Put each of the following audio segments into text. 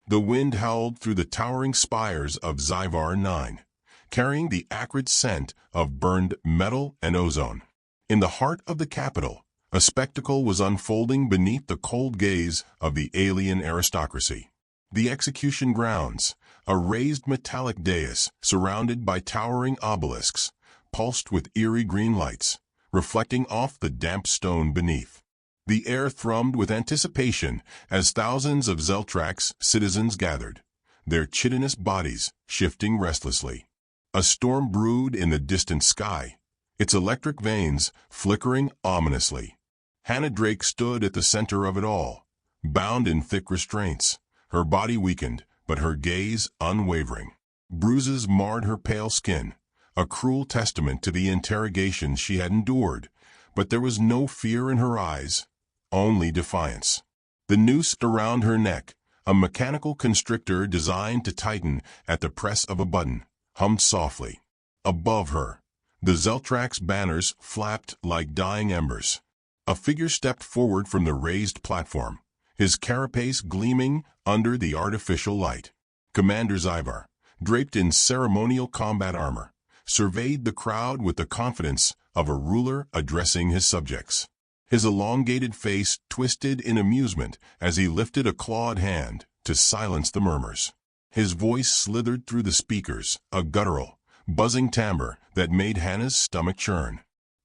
The wind howled through the towering spires of Zyvar 9, carrying the acrid scent of burned metal and ozone. In the heart of the capital, a spectacle was unfolding beneath the cold gaze of the alien aristocracy. The execution grounds, a raised metallic dais surrounded by towering obelisks, pulsed with eerie green lights, reflecting off the damp stone beneath. The air thrummed with anticipation as thousands of Zeltrax citizens gathered, their chitinous bodies shifting restlessly. A storm brewed in the distant sky, its electric veins flickering ominously. Hannah Drake stood at the center of it all, bound in thick restraints, her body weakened, but her gaze unwavering. Bruises marred her pale skin, a cruel testament to the interrogations she had endured, but there was no fear in her eyes, only defiance. The noose around her neck, a mechanical constrictor designed to tighten at the press of a button, hummed softly. Above her, the Zeltrax banners flapped like dying embers. A figure stepped forward from the raised platform, his carapace gleaming under the artificial light. Commander Zyvar, draped in ceremonial combat armor, surveyed the crowd with the confidence of a ruler addressing his subjects. His elongated face twisted in amusement as he lifted a clawed hand to silence the murmurs. His voice slithered through the speakers, a guttural, buzzing timbre that made Hannah's stomach churn.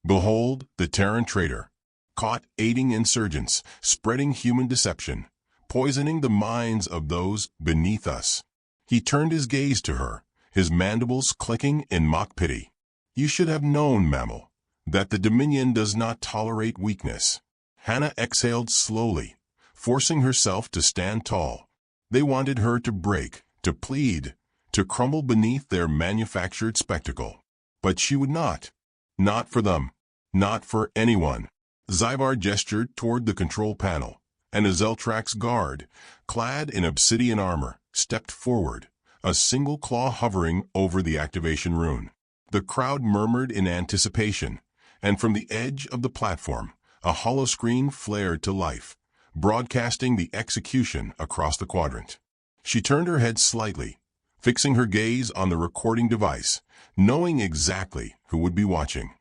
Behold the Terran traitor, caught aiding insurgents, spreading human deception, poisoning the minds of those beneath us. He turned his gaze to her, his mandibles clicking in mock pity. You should have known, mammal, that the Dominion does not tolerate weakness. Hannah exhaled slowly, forcing herself to stand tall. They wanted her to break, to plead, to crumble beneath their manufactured spectacle. But she would not. Not for them. Not for anyone. Zyvar gestured toward the control panel, and a Zeltrax guard, clad in obsidian armor, stepped forward, a single claw hovering over the activation rune. The crowd murmured in anticipation, and from the edge of the platform, a holoscreen flared to life, broadcasting the execution across the quadrant. She turned her head slightly, fixing her gaze on the recording device, knowing exactly who would be watching.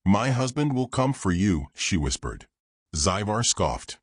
My husband will come for you, she whispered. Zyvar scoffed.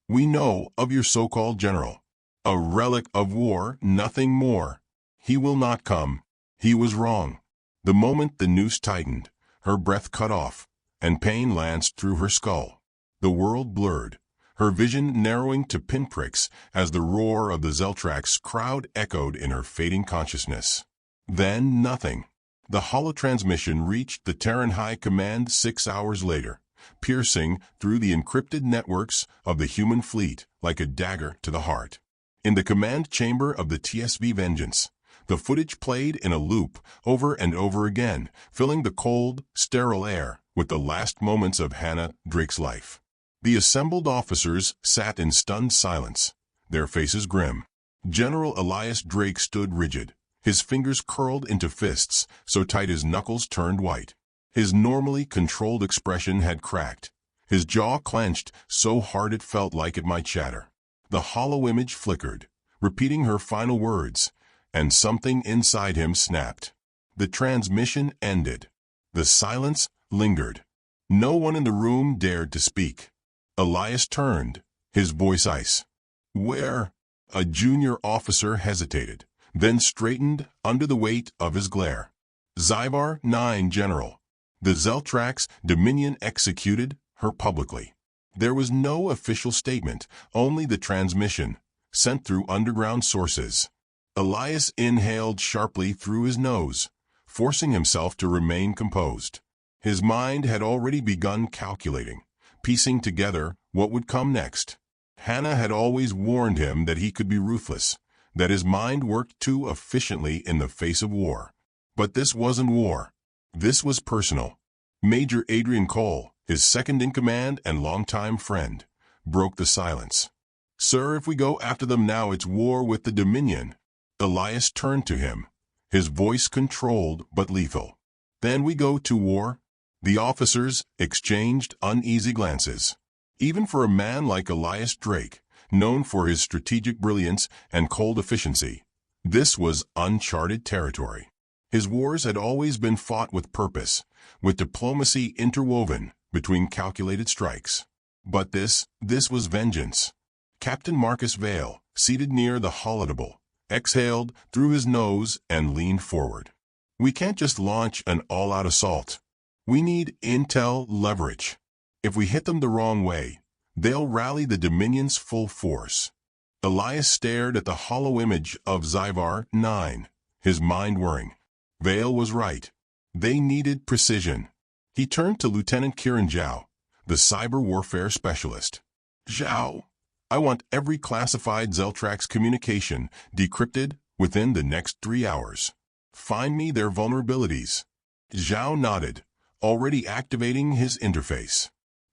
We know of your so-called general. A relic of war, nothing more. He will not come. He was wrong. The moment the noose tightened, her breath cut off, and pain lanced through her skull. The world blurred, her vision narrowing to pinpricks as the roar of the Zeltrax crowd echoed in her fading consciousness. Then nothing. The holotransmission reached the Terran High Command 6 hours later, piercing through the encrypted networks of the human fleet like a dagger to the heart. In the command chamber of the TSV Vengeance, the footage played in a loop over and over again, filling the cold, sterile air with the last moments of Hannah Drake's life. The assembled officers sat in stunned silence, their faces grim. General Elias Drake stood rigid, his fingers curled into fists so tight his knuckles turned white. His normally controlled expression had cracked, his jaw clenched so hard it felt like it might shatter. The hollow image flickered, repeating her final words, and something inside him snapped. The transmission ended. The silence lingered. No one in the room dared to speak. Elias turned, his voice ice. Where? A junior officer hesitated, then straightened under the weight of his glare. Zyvar 9 General. The Zeltrax Dominion executed her publicly. There was no official statement, only the transmission, sent through underground sources. Elias inhaled sharply through his nose, forcing himself to remain composed. His mind had already begun calculating, piecing together what would come next. Hannah had always warned him that he could be ruthless, that his mind worked too efficiently in the face of war. But this wasn't war. This was personal. Major Adrian Cole, his second-in-command and longtime friend, broke the silence. Sir, if we go after them now, it's war with the Dominion. Elias turned to him, his voice controlled but lethal. Then we go to war? The officers exchanged uneasy glances. Even for a man like Elias Drake, known for his strategic brilliance and cold efficiency. This was uncharted territory. His wars had always been fought with purpose, with diplomacy interwoven between calculated strikes. But this was vengeance. Captain Marcus Vale, seated near the holodeble, exhaled through his nose and leaned forward. We can't just launch an all-out assault. We need intel leverage. If we hit them the wrong way, they'll rally the Dominion's full force. Elias stared at the hollow image of Zyvar 9, his mind whirring. Vale was right. They needed precision. He turned to Lieutenant Kieran Zhao, the cyber warfare specialist. Zhao, I want every classified Zeltrax communication decrypted within the next 3 hours. Find me their vulnerabilities. Zhao nodded, already activating his interface.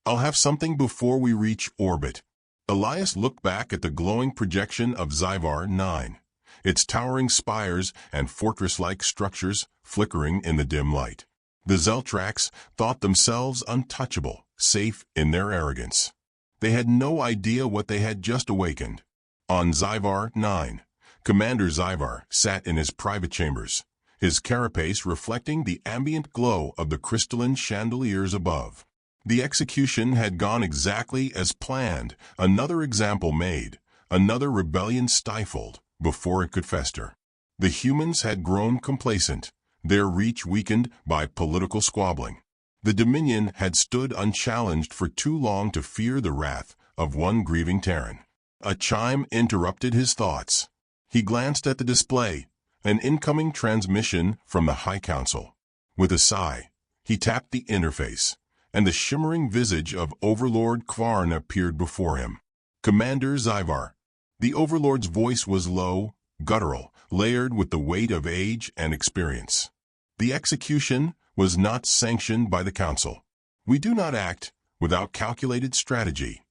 I'll have something before we reach orbit. Elias looked back at the glowing projection of Zyvar 9, its towering spires and fortress-like structures flickering in the dim light. The Zeltrax thought themselves untouchable, safe in their arrogance. They had no idea what they had just awakened. On Zyvar 9, Commander Zyvar sat in his private chambers, his carapace reflecting the ambient glow of the crystalline chandeliers above. The execution had gone exactly as planned, another example made, another rebellion stifled before it could fester. The humans had grown complacent, their reach weakened by political squabbling. The Dominion had stood unchallenged for too long to fear the wrath of one grieving Terran. A chime interrupted his thoughts. He glanced at the display, an incoming transmission from the High Council. With a sigh, he tapped the interface, and the shimmering visage of Overlord Kvarn appeared before him. Commander Zyvar. The Overlord's voice was low, guttural, layered with the weight of age and experience. The execution was not sanctioned by the Council. We do not act without calculated strategy.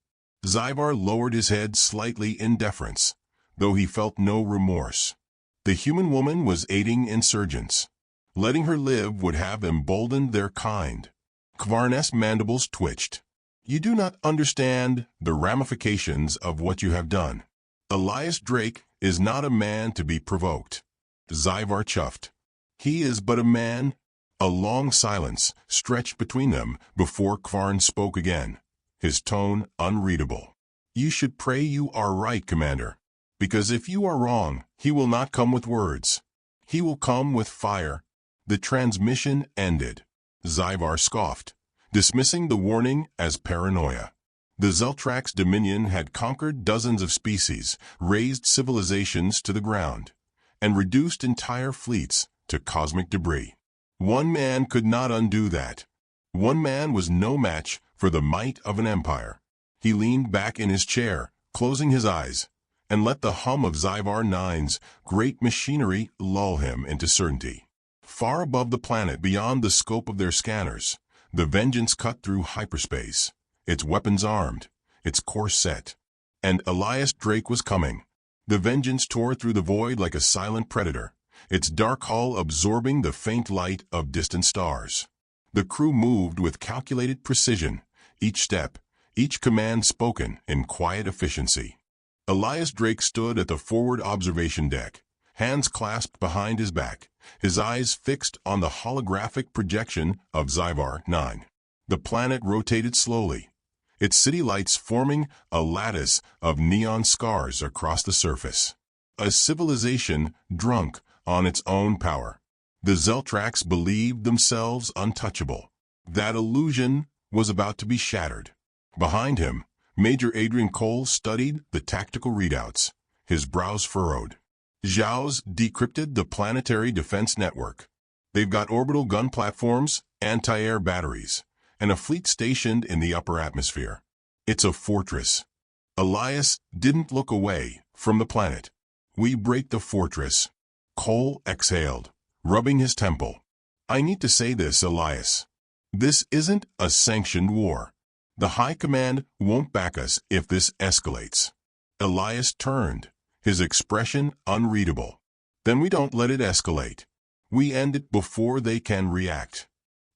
Zyvar lowered his head slightly in deference, though he felt no remorse. The human woman was aiding insurgents. Letting her live would have emboldened their kind. Kvarn's mandibles twitched. You do not understand the ramifications of what you have done. Elias Drake is not a man to be provoked. Zyvar chuffed. He is but a man. A long silence stretched between them before Kvarn spoke again, his tone unreadable. You should pray you are right, Commander, because if you are wrong, he will not come with words. He will come with fire. The transmission ended. Zyvar scoffed, dismissing the warning as paranoia. The Zeltrax Dominion had conquered dozens of species, razed civilizations to the ground, and reduced entire fleets to cosmic debris. One man could not undo that. One man was no match for the might of an empire. He leaned back in his chair, closing his eyes, and let the hum of Zyvar 9's great machinery lull him into certainty. Far above the planet, beyond the scope of their scanners, the Vengeance cut through hyperspace, its weapons armed, its course set. And Elias Drake was coming. The Vengeance tore through the void like a silent predator, its dark hull absorbing the faint light of distant stars. The crew moved with calculated precision, each step, each command spoken in quiet efficiency. Elias Drake stood at the forward observation deck, hands clasped behind his back, his eyes fixed on the holographic projection of Zyvar 9. The planet rotated slowly, its city lights forming a lattice of neon scars across the surface. A civilization drunk on its own power. The Zeltrax believed themselves untouchable. That illusion was about to be shattered. Behind him, Major Adrian Cole studied the tactical readouts, his brows furrowed. Zhao's decrypted the planetary defense network. They've got orbital gun platforms, anti-air batteries, and a fleet stationed in the upper atmosphere. It's a fortress. Elias didn't look away from the planet. We break the fortress. Cole exhaled, rubbing his temple. I need to say this, Elias. This isn't a sanctioned war. The High Command won't back us if this escalates. Elias turned, his expression unreadable. Then we don't let it escalate. We end it before they can react.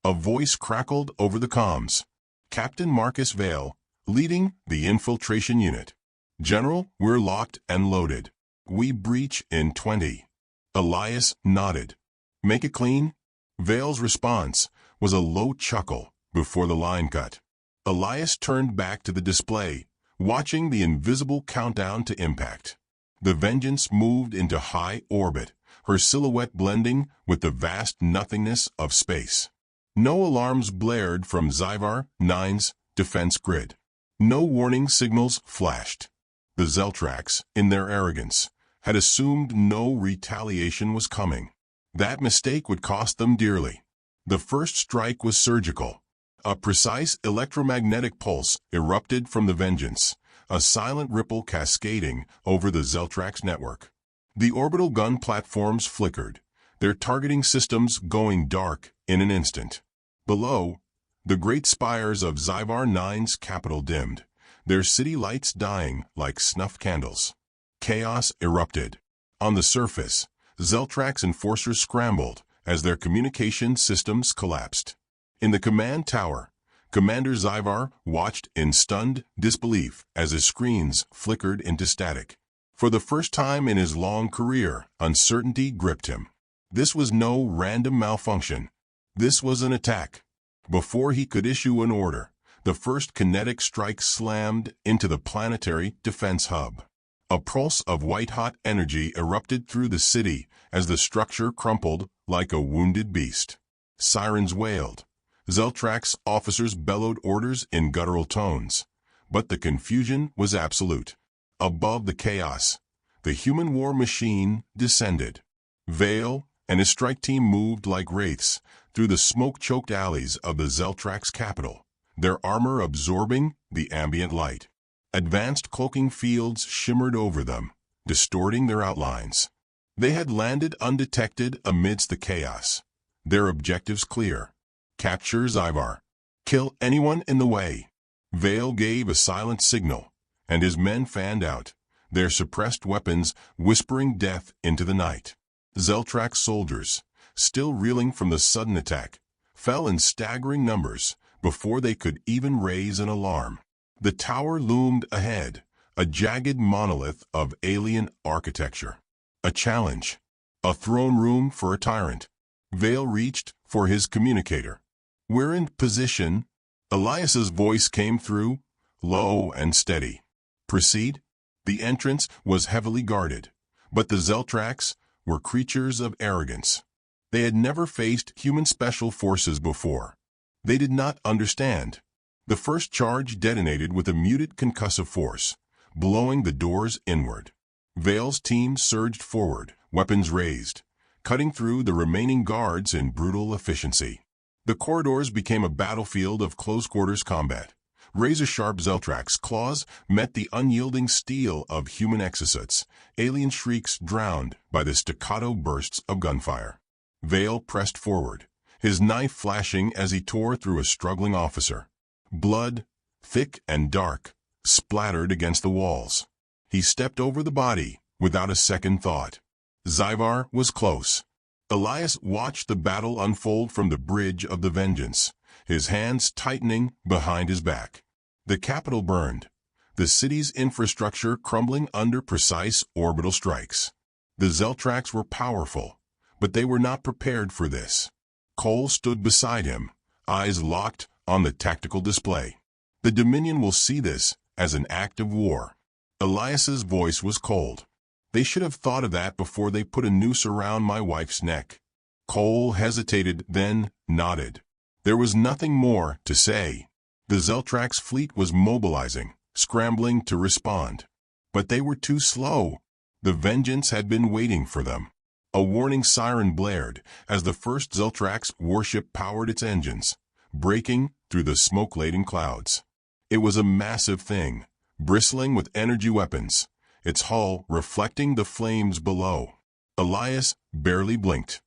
A voice crackled over the comms. Captain Marcus Vale, leading the infiltration unit. "General, we're locked and loaded. We breach in 20. Elias nodded. "Make it clean?" Vale's response was a low chuckle before the line cut. Elias turned back to the display, watching the invisible countdown to impact. The Vengeance moved into high orbit, her silhouette blending with the vast nothingness of space. No alarms blared from Zyvar 9's defense grid. No warning signals flashed. The Zeltrax, in their arrogance, had assumed no retaliation was coming. That mistake would cost them dearly. The first strike was surgical. A precise electromagnetic pulse erupted from the Vengeance, a silent ripple cascading over the Zeltrax network. The orbital gun platforms flickered, their targeting systems going dark in an instant. Below, the great spires of Zyvar 9's capital dimmed, their city lights dying like snuff candles. Chaos erupted. On the surface, Zeltrax enforcers scrambled as their communication systems collapsed. In the command tower, Commander Zyvar watched in stunned disbelief as his screens flickered into static. For the first time in his long career, uncertainty gripped him. This was no random malfunction. This was an attack. Before he could issue an order, the first kinetic strike slammed into the planetary defense hub. A pulse of white-hot energy erupted through the city as the structure crumpled like a wounded beast. Sirens wailed. Zeltrax officers bellowed orders in guttural tones. But the confusion was absolute. Above the chaos, the human war machine descended. Vale and his strike team moved like wraiths through the smoke-choked alleys of the Zeltrax capital, their armor absorbing the ambient light. Advanced cloaking fields shimmered over them, distorting their outlines. They had landed undetected amidst the chaos. Their objectives clear. Capture Zyvar. Kill anyone in the way. Vale gave a silent signal, and his men fanned out, their suppressed weapons whispering death into the night. Zeltrax soldiers, still reeling from the sudden attack, fell in staggering numbers before they could even raise an alarm. The tower loomed ahead, a jagged monolith of alien architecture. A challenge. A throne room for a tyrant. Vale reached for his communicator. "We're in position." Elias's voice came through, low and steady. "Proceed." The entrance was heavily guarded, but the Zeltrax were creatures of arrogance. They had never faced human special forces before. They did not understand. The first charge detonated with a muted concussive force, blowing the doors inward. Vale's team surged forward, weapons raised, cutting through the remaining guards in brutal efficiency. The corridors became a battlefield of close-quarters combat. Razor-sharp Zeltrax claws met the unyielding steel of human exosuits, alien shrieks drowned by the staccato bursts of gunfire. Vale pressed forward, his knife flashing as he tore through a struggling officer. Blood, thick and dark, splattered against the walls. He stepped over the body without a second thought. Zyvar was close. Elias watched the battle unfold from the bridge of the Vengeance, his hands tightening behind his back. The capital burned, the city's infrastructure crumbling under precise orbital strikes. The Zeltrax were powerful, but they were not prepared for this. Cole stood beside him, eyes locked on the tactical display. "The Dominion will see this as an act of war." Elias's voice was cold. "They should have thought of that before they put a noose around my wife's neck." Cole hesitated, then nodded. There was nothing more to say. The Zeltrax fleet was mobilizing, scrambling to respond. But they were too slow. The Vengeance had been waiting for them. A warning siren blared as the first Zeltrax warship powered its engines, breaking through the smoke-laden clouds. It was a massive thing, bristling with energy weapons, its hull reflecting the flames below. Elias barely blinked.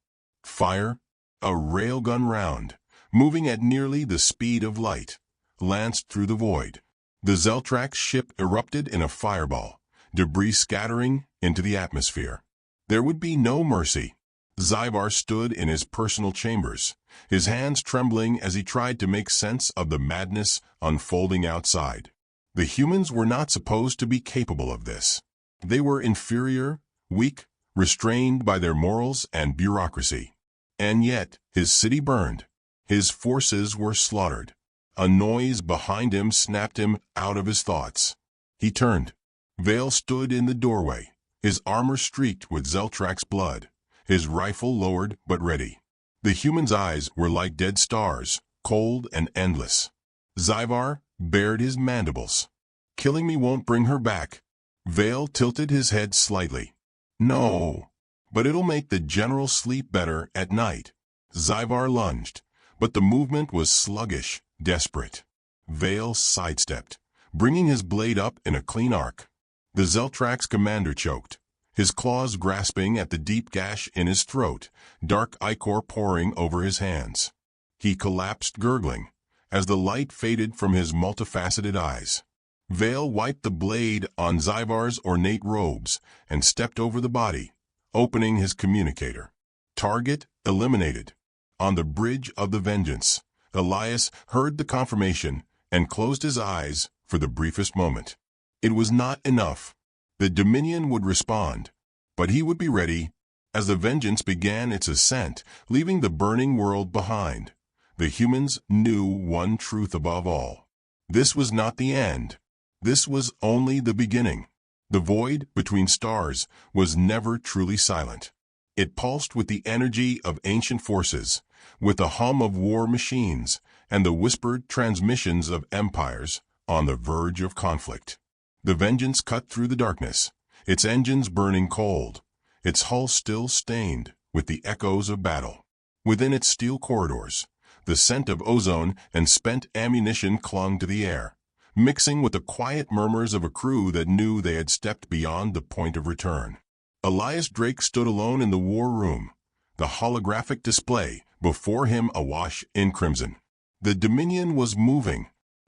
Fire, a railgun round, moving at nearly the speed of light, lanced through the void. The Zeltrax ship erupted in a fireball, debris scattering into the atmosphere. There would be no mercy. Zyvar stood in his personal chambers, his hands trembling as he tried to make sense of the madness unfolding outside. The humans were not supposed to be capable of this. They were inferior, weak, restrained by their morals and bureaucracy. And yet, his city burned. His forces were slaughtered. A noise behind him snapped him out of his thoughts. He turned. Vale stood in the doorway, his armor streaked with Zeltrak's blood, his rifle lowered but ready. The human's eyes were like dead stars, cold and endless. Zyvar bared his mandibles. Killing me won't bring her back. Vale tilted his head slightly. No, but it'll make the general sleep better at night. Zyvar lunged, but the movement was sluggish, desperate. Vale sidestepped, bringing his blade up in a clean arc. The Zeltrak's commander choked, his claws grasping at the deep gash in his throat, dark ichor pouring over his hands. He collapsed gurgling, as the light faded from his multifaceted eyes. Vale wiped the blade on Zyvar's ornate robes and stepped over the body, opening his communicator. Target eliminated. On the bridge of the Vengeance, Elias heard the confirmation and closed his eyes for the briefest moment. It was not enough. The Dominion would respond, but he would be ready. As the Vengeance began its ascent, leaving the burning world behind, the humans knew one truth above all. This was not the end. This was only the beginning. The void between stars was never truly silent. It pulsed with the energy of ancient forces, with the hum of war machines, and the whispered transmissions of empires on the verge of conflict. The Vengeance cut through the darkness, its engines burning cold, its hull still stained with the echoes of battle. Within its steel corridors, the scent of ozone and spent ammunition clung to the air, mixing with the quiet murmurs of a crew that knew they had stepped beyond the point of return. Elias Drake stood alone in the war room, the holographic display before him awash in crimson. The Dominion was moving.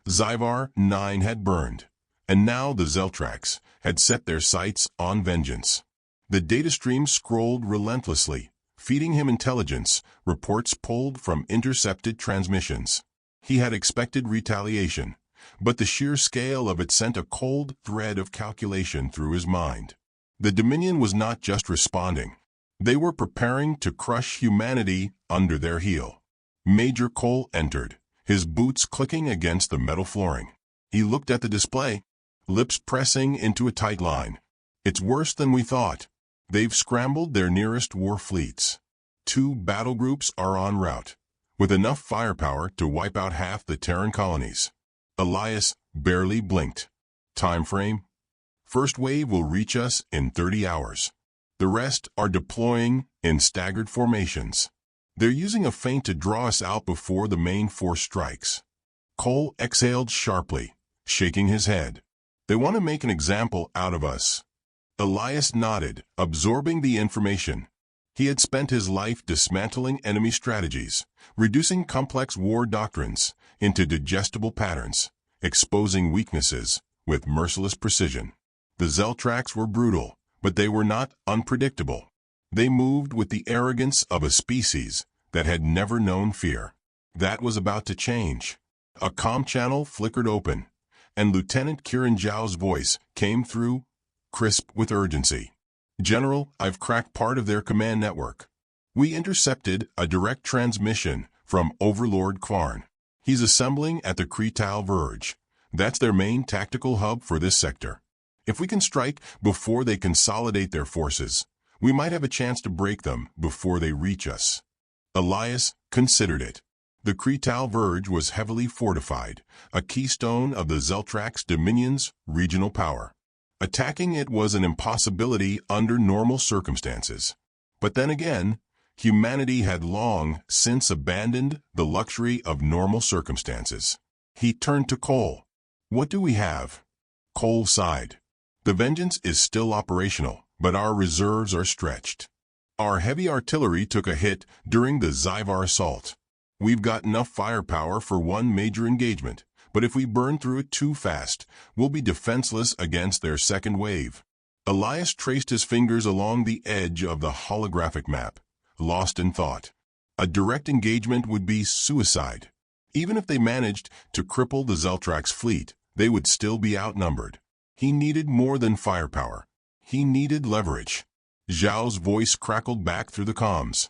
Zyvar 9 had burned, and now the Zeltraks had set their sights on vengeance. The data stream scrolled relentlessly, feeding him intelligence, reports pulled from intercepted transmissions. He had expected retaliation, but the sheer scale of it sent a cold thread of calculation through his mind. The Dominion was not just responding. They were preparing to crush humanity under their heel. Major Cole entered, his boots clicking against the metal flooring. He looked at the display, lips pressing into a tight line. It's worse than we thought. They've scrambled their nearest war fleets. 2 battle groups are en route, with enough firepower to wipe out half the Terran colonies. Elias barely blinked. Time frame? First wave will reach us in 30 hours. The rest are deploying in staggered formations. They're using a feint to draw us out before the main force strikes. Cole exhaled sharply, shaking his head. They want to make an example out of us. Elias nodded, absorbing the information. He had spent his life dismantling enemy strategies, reducing complex war doctrines into digestible patterns, exposing weaknesses with merciless precision. The Zeltraks were brutal, but they were not unpredictable. They moved with the arrogance of a species that had never known fear. That was about to change. A comm channel flickered open, and Lieutenant Kiran Zhao's voice came through, crisp with urgency. General, I've cracked part of their command network. We intercepted a direct transmission from Overlord Kvarn. He's assembling at the Kretal Verge. That's their main tactical hub for this sector. If we can strike before they consolidate their forces, we might have a chance to break them before they reach us. Elias considered it. The Kretal Verge was heavily fortified, a keystone of the Zeltrak's Dominion's regional power. Attacking it was an impossibility under normal circumstances. But then again, humanity had long since abandoned the luxury of normal circumstances. He turned to Cole. What do we have? Cole sighed. The Vengeance is still operational, but our reserves are stretched. Our heavy artillery took a hit during the Zyvar assault. We've got enough firepower for one major engagement, but if we burn through it too fast, we'll be defenseless against their second wave. Elias traced his fingers along the edge of the holographic map, lost in thought. A direct engagement would be suicide. Even if they managed to cripple the Zeltrak's fleet, they would still be outnumbered. He needed more than firepower. He needed leverage. Zhao's voice crackled back through the comms.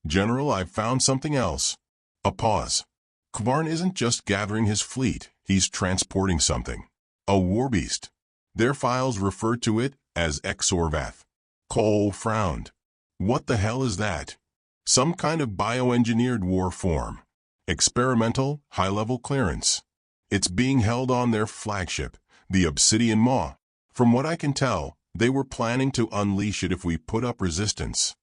"General, I've found something else." A pause. "Kvarn isn't just gathering his fleet, he's transporting something. A warbeast. Their files refer to it as Exorvath." Cole frowned. "What the hell is that?" "Some kind of bioengineered war form. Experimental, high-level clearance. It's being held on their flagship, the Obsidian Maw. From what I can tell, they were planning to unleash it if we put up resistance."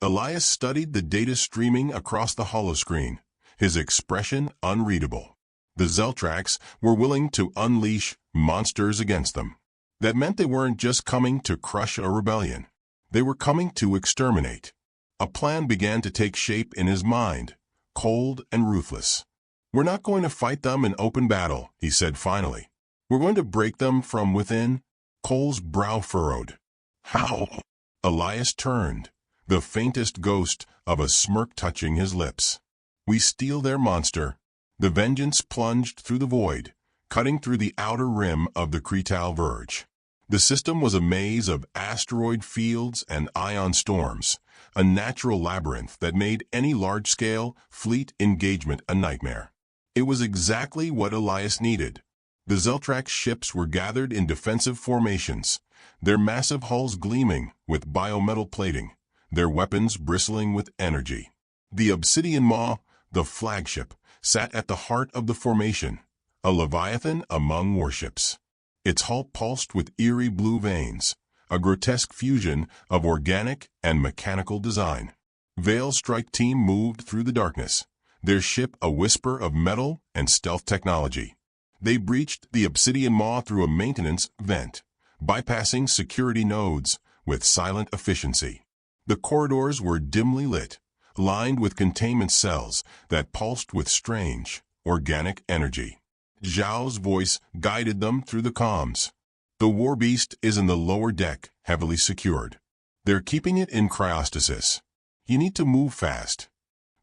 Elias studied the data streaming across the holoscreen, his expression unreadable. The Zeltrax were willing to unleash monsters against them. That meant they weren't just coming to crush a rebellion. They were coming to exterminate. A plan began to take shape in his mind, cold and ruthless. "We're not going to fight them in open battle," he said finally. "We're going to break them from within." Cole's brow furrowed. "How?" Elias turned, the faintest ghost of a smirk touching his lips. "We steal their monster." The vengeance plunged through the void, cutting through the outer rim of the Cretal Verge. The system was a maze of asteroid fields and ion storms, a natural labyrinth that made any large-scale fleet engagement a nightmare. It was exactly what Elias needed. The Zeltrax ships were gathered in defensive formations, their massive hulls gleaming with biometal plating, their weapons bristling with energy. The Obsidian Maw, the flagship, sat at the heart of the formation, a leviathan among warships. Its hull pulsed with eerie blue veins, a grotesque fusion of organic and mechanical design. Vale's strike team moved through the darkness, their ship a whisper of metal and stealth technology. They breached the Obsidian Maw through a maintenance vent, bypassing security nodes with silent efficiency. The corridors were dimly lit, lined with containment cells that pulsed with strange, organic energy. Zhao's voice guided them through the comms. "The warbeast is in the lower deck, heavily secured. They're keeping it in cryostasis. You need to move fast."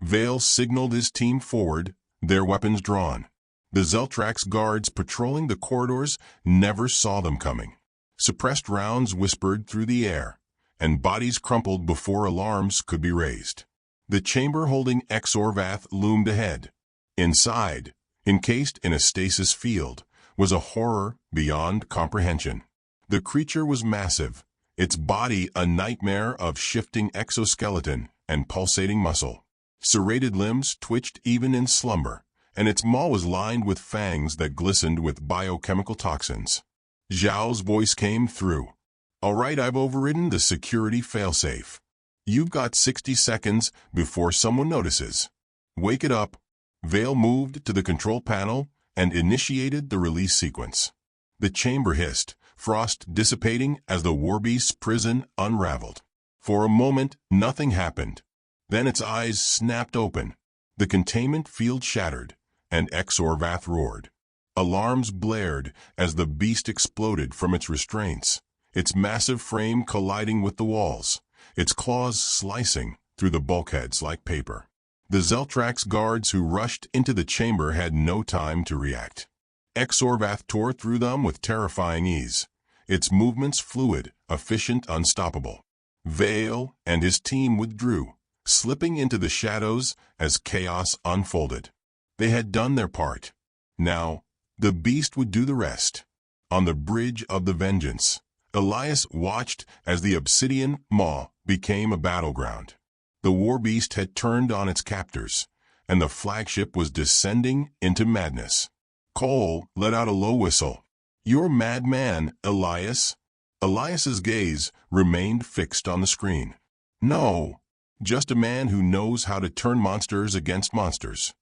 Vale signaled his team forward, their weapons drawn. The Zeltrax guards patrolling the corridors never saw them coming. Suppressed rounds whispered through the air, and bodies crumpled before alarms could be raised. The chamber holding Exorvath loomed ahead. Inside, encased in a stasis field, was a horror beyond comprehension. The creature was massive, its body a nightmare of shifting exoskeleton and pulsating muscle. Serrated limbs twitched even in slumber, and its maw was lined with fangs that glistened with biochemical toxins. Zhao's voice came through. "All right, I've overridden the security failsafe. You've got 60 seconds before someone notices. Wake it up." Vale moved to the control panel and initiated the release sequence. The chamber hissed, frost dissipating as the warbeast's prison unraveled. For a moment, nothing happened. Then its eyes snapped open. The containment field shattered, and Exorvath roared. Alarms blared as the beast exploded from its restraints, its massive frame colliding with the walls, its claws slicing through the bulkheads like paper. The Zeltrax guards who rushed into the chamber had no time to react. Exorvath tore through them with terrifying ease, its movements fluid, efficient, unstoppable. Vale and his team withdrew, slipping into the shadows as chaos unfolded. They had done their part. Now, the beast would do the rest. On the bridge of the vengeance, Elias watched as the Obsidian Maw became a battleground. The warbeast had turned on its captors, and the flagship was descending into madness. Cole let out a low whistle. "You're a madman, Elias." Elias's gaze remained fixed on the screen. "No, just a man who knows how to turn monsters against monsters."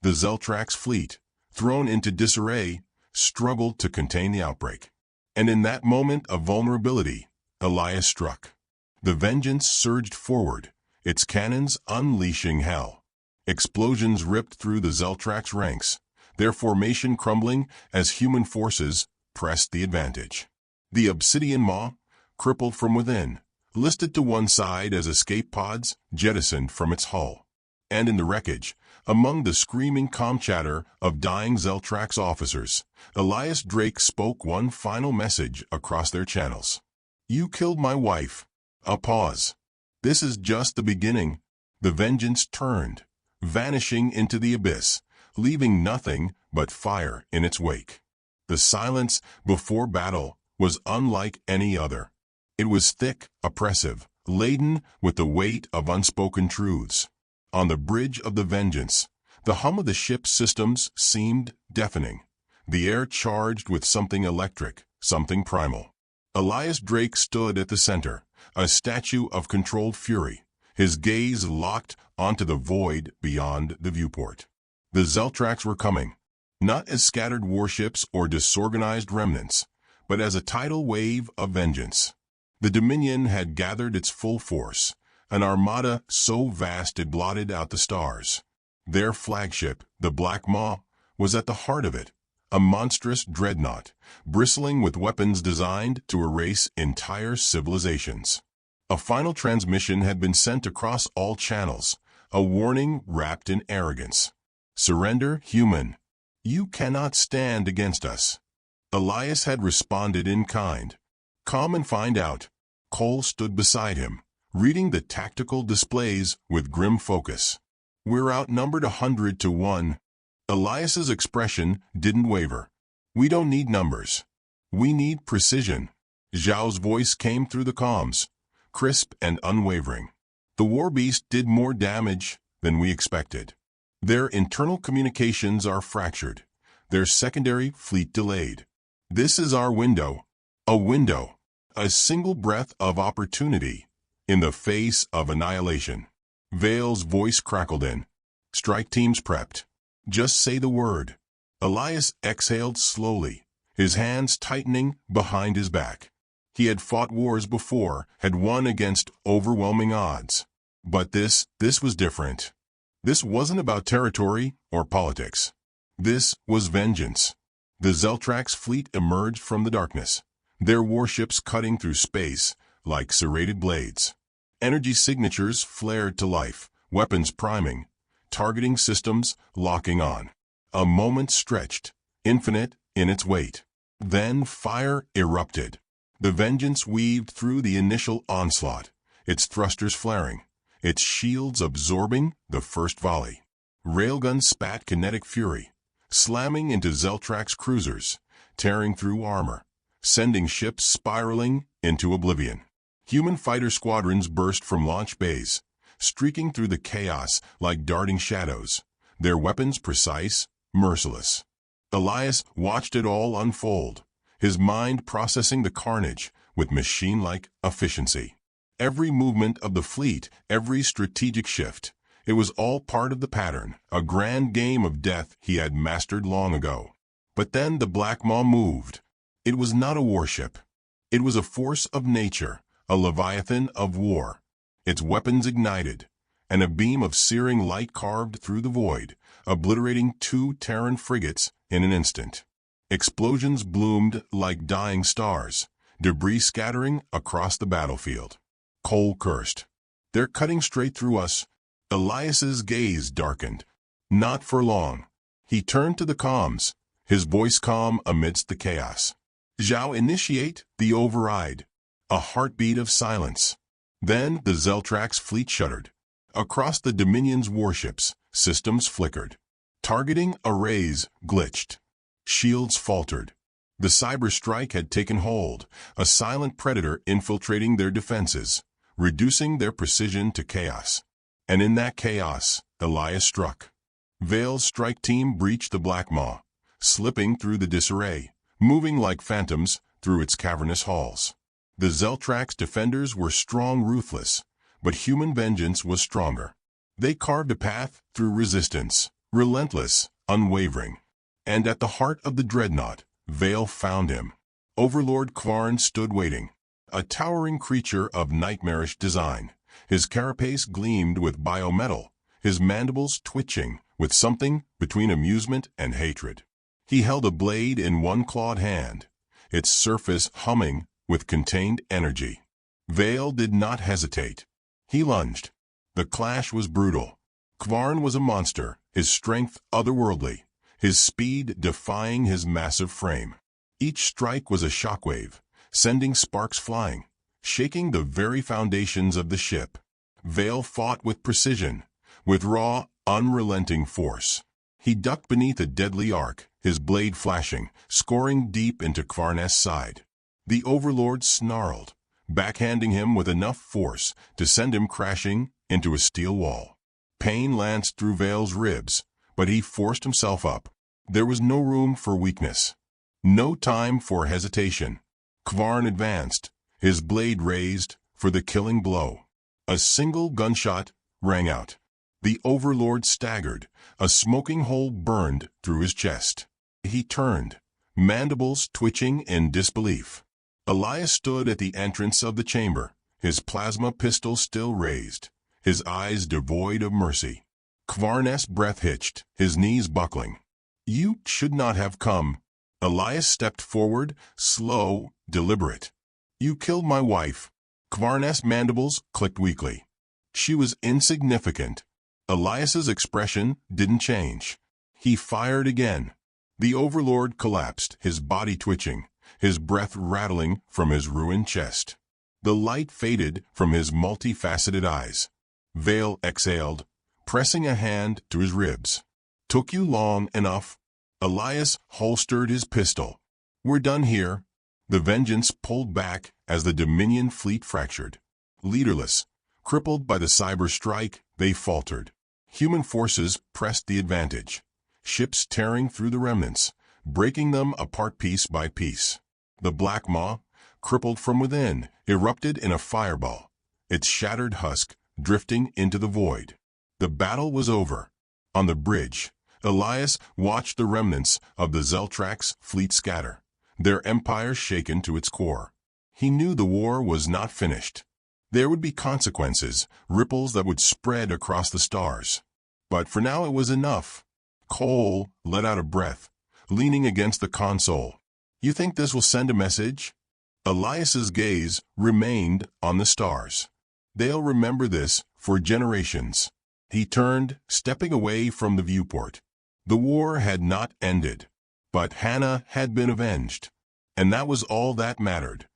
The Zeltrax fleet, thrown into disarray, struggled to contain the outbreak. And in that moment of vulnerability, Elias struck. The vengeance surged forward, its cannons unleashing hell. Explosions ripped through the Zeltrax ranks, their formation crumbling as human forces pressed the advantage. The Obsidian Maw, crippled from within, listed to one side as escape pods jettisoned from its hull. And in the wreckage, Among the screaming calm chatter of dying Zeltrax officers, Elias Drake spoke one final message across their channels. "You killed my wife." A pause. "This is just the beginning." The vengeance turned, vanishing into the abyss, leaving nothing but fire in its wake. The silence before battle was unlike any other. It was thick, oppressive, laden with the weight of unspoken truths. On the bridge of the vengeance, the hum of the ship's systems seemed deafening, the air charged with something electric, something primal. Elias Drake stood at the center, a statue of controlled fury, his gaze locked onto the void beyond the viewport. The Zeltrax were coming, not as scattered warships or disorganized remnants, but as a tidal wave of vengeance. The Dominion had gathered its full force, an armada so vast it blotted out the stars. Their flagship, the Black Maw, was at the heart of it, a monstrous dreadnought, bristling with weapons designed to erase entire civilizations. A final transmission had been sent across all channels, a warning wrapped in arrogance. "Surrender, human. You cannot stand against us." Elias had responded in kind. "Come and find out." Cole stood beside him, reading the tactical displays with grim focus. "We're outnumbered 100-1. Elias's expression didn't waver. "We don't need numbers. We need precision." Zhao's voice came through the comms, crisp and unwavering. "The war beast did more damage than we expected. Their internal communications are fractured, their secondary fleet delayed. This is our window. A single breath of opportunity in the face of annihilation." Vale's voice crackled in. "Strike teams prepped. Just say the word." Elias exhaled slowly, his hands tightening behind his back. He had fought wars before, had won against overwhelming odds. But this was different. This wasn't about territory or politics. This was vengeance. The Zeltrax fleet emerged from the darkness, their warships cutting through space like serrated blades. Energy signatures flared to life, weapons priming, targeting systems locking on. A moment stretched, infinite in its weight. Then fire erupted. The vengeance weaved through the initial onslaught, its thrusters flaring, its shields absorbing the first volley. Railguns spat kinetic fury, slamming into Zeltrax cruisers, tearing through armor, sending ships spiraling into oblivion. Human fighter squadrons burst from launch bays, streaking through the chaos like darting shadows, their weapons precise, merciless. Elias watched it all unfold, his mind processing the carnage with machine-like efficiency. Every movement of the fleet, every strategic shift, it was all part of the pattern, a grand game of death he had mastered long ago. But then the Black Maw moved. It was not a warship. It was a force of nature, a leviathan of war. Its weapons ignited, and a beam of searing light carved through the void, obliterating 2 Terran frigates in an instant. Explosions bloomed like dying stars, debris scattering across the battlefield. Cole cursed. "They're cutting straight through us." Elias's gaze darkened. Not for long. He turned to the comms, his voice calm amidst the chaos. "Zhao, initiate the override." A heartbeat of silence. Then the Zeltrax fleet shuddered. Across the Dominion's warships, systems flickered. Targeting arrays glitched. Shields faltered. The cyber strike had taken hold, a silent predator infiltrating their defenses, reducing their precision to chaos. And in that chaos, Elias struck. Vale's strike team breached the Black Maw, slipping through the disarray, moving like phantoms through its cavernous halls. The Zeltrax defenders were strong, ruthless, but human vengeance was stronger. They carved a path through resistance, relentless, unwavering. And at the heart of the dreadnought, Vale found him. Overlord Kvarn stood waiting, a towering creature of nightmarish design. His carapace gleamed with biometal, his mandibles twitching with something between amusement and hatred. He held a blade in one clawed hand, its surface humming with contained energy. Vale did not hesitate. He lunged. The clash was brutal. Kvarn was a monster, his strength otherworldly, his speed defying his massive frame. Each strike was a shockwave, sending sparks flying, shaking the very foundations of the ship. Vale fought with precision, with raw, unrelenting force. He ducked beneath a deadly arc, his blade flashing, scoring deep into Kvarn's side. The Overlord snarled, backhanding him with enough force to send him crashing into a steel wall. Pain lanced through Vale's ribs, but he forced himself up. There was no room for weakness. No time for hesitation. Kvarn advanced, his blade raised for the killing blow. A single gunshot rang out. The Overlord staggered, a smoking hole burned through his chest. He turned, mandibles twitching in disbelief. Elias stood at the entrance of the chamber, his plasma pistol still raised, his eyes devoid of mercy. Kvarn's breath hitched, his knees buckling. "You should not have come." Elias stepped forward, slow, deliberate. "You killed my wife." Kvarn's mandibles clicked weakly. She was insignificant. Elias's expression didn't change. He fired again. The Overlord collapsed, his body twitching, his breath rattling from his ruined chest. The light faded from his multifaceted eyes. Vale exhaled, pressing a hand to his ribs. "Took you long enough." Elias holstered his pistol. "We're done here." The Vengeance pulled back as the Dominion fleet fractured. Leaderless, crippled by the cyber strike, they faltered. Human forces pressed the advantage, ships tearing through the remnants, breaking them apart piece by piece. The Black Maw, crippled from within, erupted in a fireball, its shattered husk drifting into the void. The battle was over. On the bridge, Elias watched the remnants of the Zeltrax fleet scatter, their empire shaken to its core. He knew the war was not finished. There would be consequences, ripples that would spread across the stars. But for now it was enough. Cole let out a breath, leaning against the console. "You think this will send a message?" Elias's gaze remained on the stars. "They'll remember this for generations." He turned, stepping away from the viewport. The war had not ended, but Hannah had been avenged, and that was all that mattered.